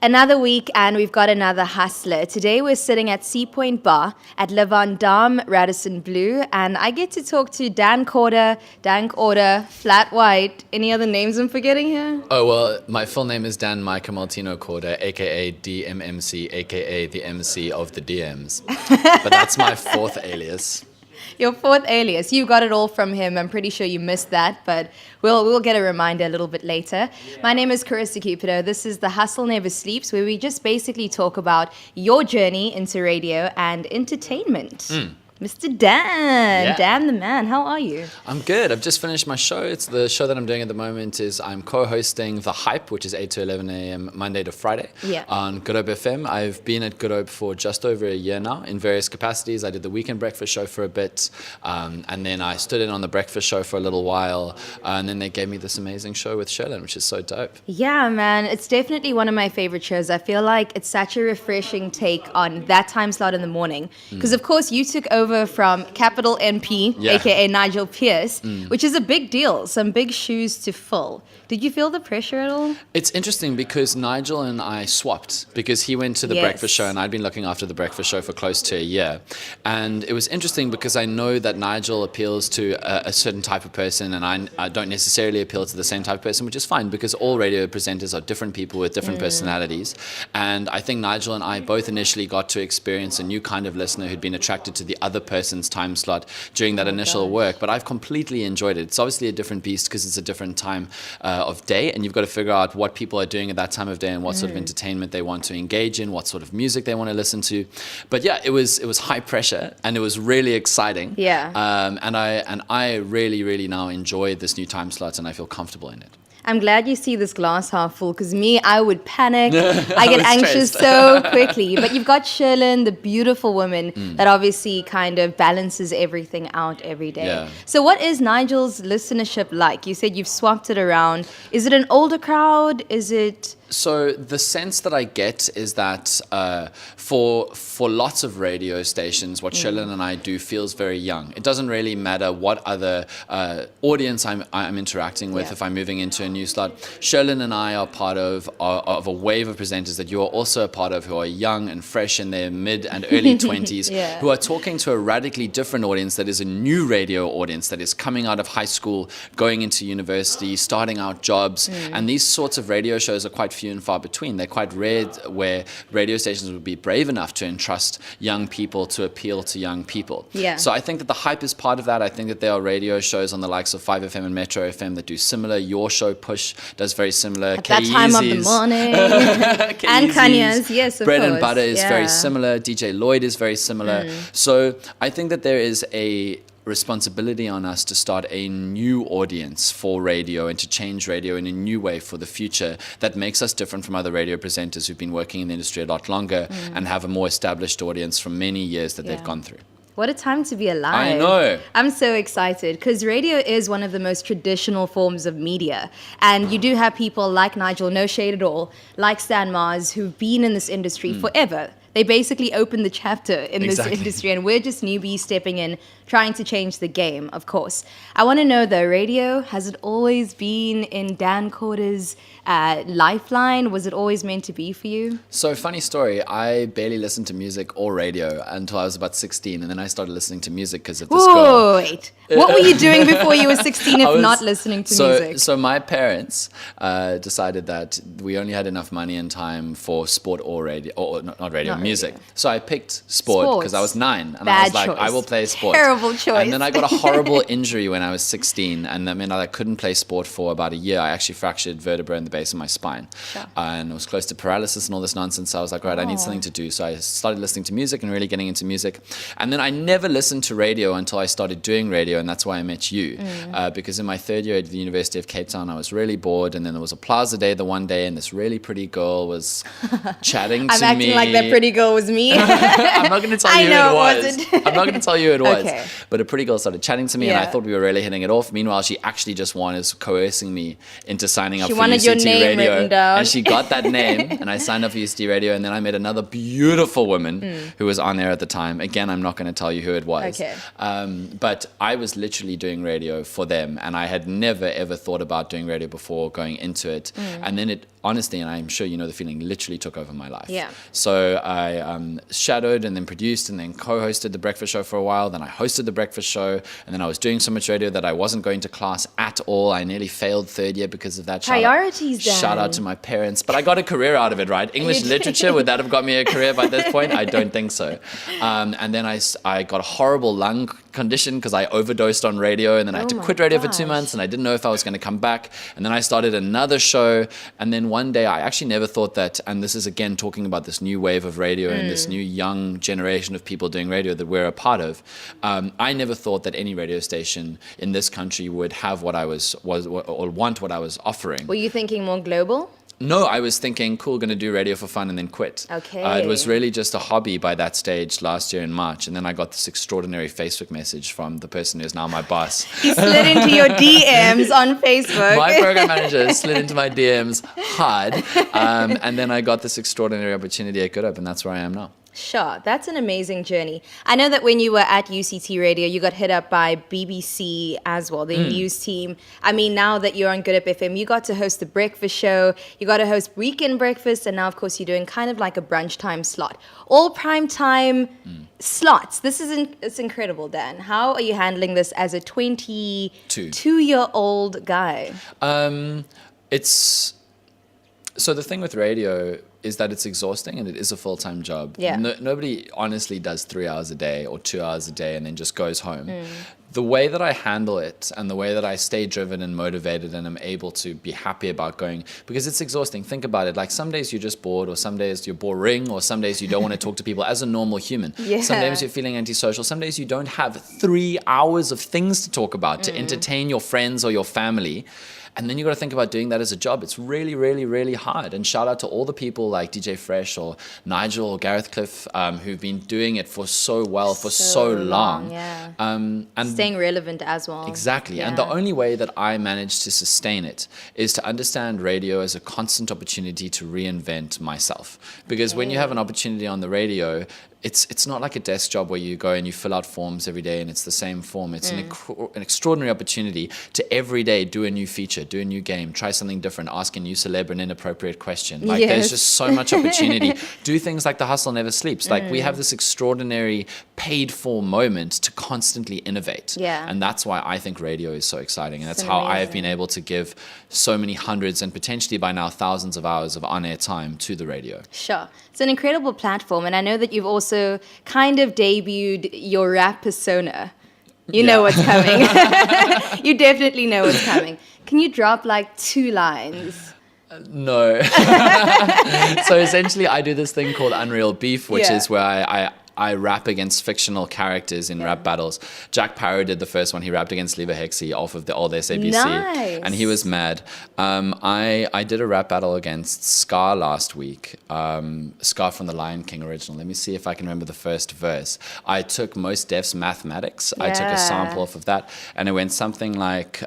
Another week, and we've got another hustler. Today, we're sitting at Sea Point Bar at Le Vendôme, Radisson Blue, and I get to talk to Dan Corder, Dank Order, Flat White. Any other names I'm forgetting here? Oh, well, my full name is Dan Micah Maltino Corder, a.k.a. DMMC, a.k.a. the MC of the DMs. But that's my fourth alias. Your fourth alias. You got it all from him. I'm pretty sure you missed that, but we'll get a reminder a little bit later. My name is Carissa Cupido. This is The Hustle Never Sleeps, where we just basically talk about your journey into radio and entertainment. Mr. Dan. Yeah. Dan the man. How are you? I'm good. I've just finished my show. It's the show that I'm doing at the moment is I'm co-hosting The Hype, which is 8 to 11 a.m. Monday to Friday on Good Hope FM. I've been at Good Hope for just over a year now in various capacities. I did the weekend breakfast show for a bit, and then I stood in on the breakfast show for a little while, and then they gave me this amazing show with Sherlyn, which is so dope. Yeah, man. It's definitely one of my favorite shows. I feel like it's such a refreshing take on that time slot in the morning. Because, of course, you took over from capital NP, aka Nigel Pierce, which is a big deal, some big shoes to fill. Did you feel the pressure at all? It's interesting because Nigel and I swapped because he went to the breakfast show and I'd been looking after the breakfast show for close to a year. And it was interesting because I know that Nigel appeals to a certain type of person and I don't necessarily appeal to the same type of person, which is fine because all radio presenters are different people with different personalities. And I think Nigel and I both initially got to experience a new kind of listener who'd been attracted to the other person's time slot during that initial work. But I've completely enjoyed it. It's obviously a different beast because it's a different time of day, and you've got to figure out what people are doing at that time of day and what sort of entertainment they want to engage in, what sort of music they want to listen to. But yeah, it was high pressure and it was really exciting. And I really now enjoy this new time slot and I feel comfortable in it. I'm glad you see this glass half full, because me, I would panic. I get anxious so quickly. But you've got Sherlyn, the beautiful woman that obviously kind of balances everything out every day. Yeah. So what is Nigel's listenership like? You said you've swapped it around. Is it an older crowd? Is it... So the sense that I get is that for lots of radio stations, what Sherlyn and I do feels very young. It doesn't really matter what other audience I'm interacting with if I'm moving into a new slot. Sherlyn and I are part of a wave of presenters that you are also a part of who are young and fresh in their mid and early 20s, who are talking to a radically different audience that is a new radio audience that is coming out of high school, going into university, starting out jobs. And these sorts of radio shows are quite few and far between. They're quite rare where radio stations would be brave enough to entrust young people to appeal to young people. So I think that the Hype is part of that. I think that there are radio shows on the likes of 5FM and Metro FM that do similar. Your show, Push, does very similar. At that time of the morning. And Kanya's, yes, of Bread course. and Butter is very similar. DJ Lloyd is very similar. So I think that there is a responsibility on us to start a new audience for radio and to change radio in a new way for the future that makes us different from other radio presenters who've been working in the industry a lot longer and have a more established audience from many years that they've gone through. What a time to be alive. I know. I'm so excited because radio is one of the most traditional forms of media. And you do have people like Nigel, no shade at all, like Stan Mars, who've been in this industry forever. They basically opened the chapter in this industry, and we're just newbies stepping in, trying to change the game, of course. I want to know, though, radio, has it always been in Dan Corder's lifeline? Was it always meant to be for you? So, funny story, I barely listened to music or radio until I was about 16, and then I started listening to music because of this girl. Wait, what were you doing before you were 16 if not listening to music? So my parents decided that we only had enough money and time for sport or radio, or not radio, music. So I picked sport because I was 9, and I was like, I will play sport. Terrible choice. And then I got a horrible injury when I was 16, and that meant I couldn't play sport for about a year. I actually fractured vertebra in the base of my spine, and it was close to paralysis and all this nonsense. So I was like, right, I need something to do. So I started listening to music and really getting into music. And then I never listened to radio until I started doing radio, and that's why I met you. Because in my 3rd year at the University of Cape Town, I was really bored, and then there was a plaza day the one day, and this really pretty girl was chatting to me. I'm acting like that pretty pretty girl was me. I'm not going to tell I you know who it it was. wasn't. I'm not going to tell you who it was. Okay. But a pretty girl started chatting to me, and I Yeah. thought we were really hitting it off. Meanwhile, she actually just was coercing me into signing up She for wanted your UCT name Radio. written down. And she got that name, and I signed up for UCT Radio. And then I met another beautiful woman who was on there at the time. Again, I'm not going to tell you who it was. Okay. But I was literally doing radio for them, and I had never ever thought about doing radio before going into it. And then it honestly, and I'm sure you know the feeling, literally took over my life. Yeah. So I shadowed and then produced and then co-hosted the breakfast show for a while. Then I hosted the breakfast show, and then I was doing so much radio that I wasn't going to class at all. I nearly failed third year because of that. Priorities, Dan. Shout out to my parents. But I got a career out of it, right? English literature, would that have got me a career by this point? I don't think so. And then I got a horrible lung condition because I overdosed on radio, and then I had to quit radio for 2 months, and I didn't know if I was going to come back. And then I started another show, and then one day I actually never thought that, and this is again talking about this new wave of radio and this new young generation of people doing radio that we're a part of. I never thought that any radio station in this country would have what I was or want what I was offering. Were you thinking more global? No, I was thinking, cool, going to do radio for fun and then quit. Okay. It was really just a hobby by that stage last year in March. And then I got this extraordinary Facebook message from the person who's now my boss. He slid into your DMs on Facebook. My program manager slid into my DMs hard. And then I got this extraordinary opportunity at Good Hope, and that's where I am now. Sure, that's an amazing journey. I know that when you were at UCT Radio, you got hit up by BBC as well, the news team. I mean, now that you're on Good Up FM, you got to host the breakfast show, you got to host weekend breakfast, and now, of course, you're doing kind of like a brunch time slot. All prime time slots. This is it's incredible, Dan. How are you handling this as a 22-year-old guy? So the thing with radio is that it's exhausting and it is a full-time job. Yeah. Nobody honestly does 3 hours a day or 2 hours a day and then just goes home. The way that I handle it and the way that I stay driven and motivated and am able to be happy about going, because it's exhausting. Think about it. Like some days you're just bored, or some days you're boring, or some days you don't want to talk to people as a normal human. Yeah. Some days you're feeling antisocial. Some days you don't have 3 hours of things to talk about to entertain your friends or your family. And then you got to think about doing that as a job. It's really, really, really hard. And shout out to all the people like DJ Fresh or Nigel or Gareth Cliff who've been doing it for so well for so long. Yeah. And staying relevant as well. Exactly. Yeah. And the only way that I managed to sustain it is to understand radio as a constant opportunity to reinvent myself. Because when you have an opportunity on the radio, it's not like a desk job where you go and you fill out forms every day and it's the same form. It's an extraordinary opportunity to every day do a new feature, do a new game, try something different, ask a new celeb an inappropriate question. Like there's just so much opportunity. Do things like The Hustle Never Sleeps. Like we have this extraordinary paid for moment to constantly innovate. Yeah. And that's why I think radio is so exciting. And that's It's how I have amazing. been able to give so many hundreds and potentially by now thousands of hours of on-air time to the radio. Sure. It's an incredible platform, and I know that you've also kind of debuted your rap persona. You know what's coming. You definitely know what's coming. Can you drop like 2 lines? No. So essentially I do this thing called Unreal Beef, which is where I rap against fictional characters in rap battles. Jack Parrow did the first one. He rapped against Leva Hexy off of the old SABC. Nice. And he was mad. I did a rap battle against Scar last week. Scar from the Lion King original. Let me see if I can remember the first verse. I took Most Def's Mathematics. I took a sample off of that. And it went something like...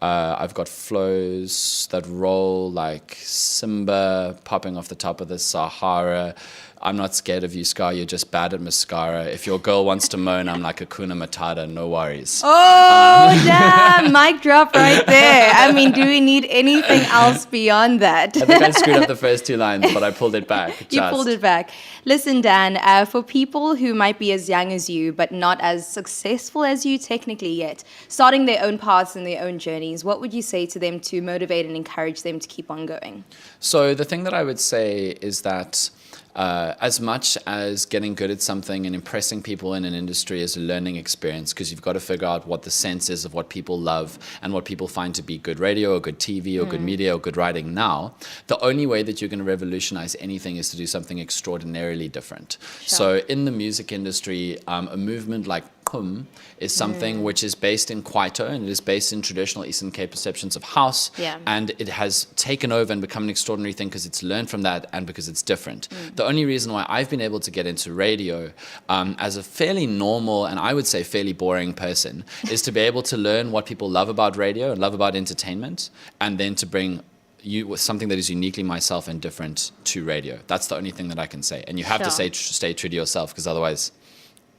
I've got flows that roll like Simba popping off the top of the Sahara. I'm not scared of you, Scar. You're just bad at mascara. If your girl wants to moan, I'm like Hakuna Matata. No worries. Oh, damn. Mic drop right there. I mean, do we need anything else beyond that? I think I screwed up the first 2 lines, but I pulled it back. You pulled it back. Listen, Dan, for people who might be as young as you, but not as successful as you technically yet, starting their own paths and their own journeys, what would you say to them to motivate and encourage them to keep on going? So the thing that I would say is that as much as getting good at something and impressing people in an industry is a learning experience, because you've got to figure out what the sense is of what people love and what people find to be good radio or good TV or good media or good writing now, the only way that you're going to revolutionize anything is to do something extraordinarily different. Sure. So in the music industry, a movement like Kum is something which is based in Kwaito, and it is based in traditional Eastern Cape perceptions of house. Yeah. And it has taken over and become an extraordinary thing because it's learned from that and because it's different. The only reason why I've been able to get into radio as a fairly normal and I would say fairly boring person is to be able to learn what people love about radio and love about entertainment, and then to bring you with something that is uniquely myself and different to radio. That's the only thing that I can say. And you have to stay true to yourself, because otherwise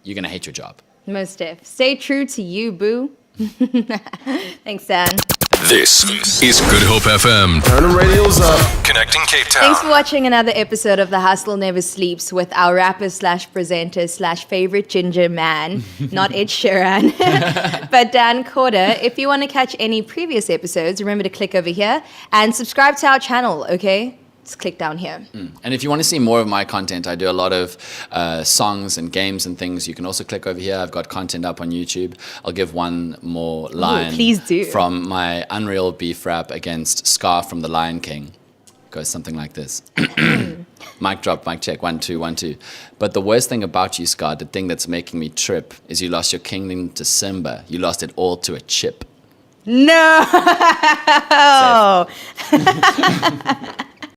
you're going to hate your job. Most def. Stay true to you, boo. Thanks, Dan. This is Good Hope FM. Turn the radios up. Connecting Cape Town. Thanks for watching another episode of The Hustle Never Sleeps with our rapper / presenter / favorite ginger man, not Ed Sheeran, but Dan Corder. If you want to catch any previous episodes, remember to click over here and subscribe to our channel, okay? Just click down here. And if you want to see more of my content, I do a lot of songs and games and things. You can also click over here. I've got content up on YouTube. I'll give one more line. Please do. From my Unreal beef rap against Scar from The Lion King. Goes something like this. Mic drop, mic check, 1 2 1 2. But the worst thing about you, Scar, the thing that's making me trip, is you lost your kingdom to Simba. You lost it all to a chip. No!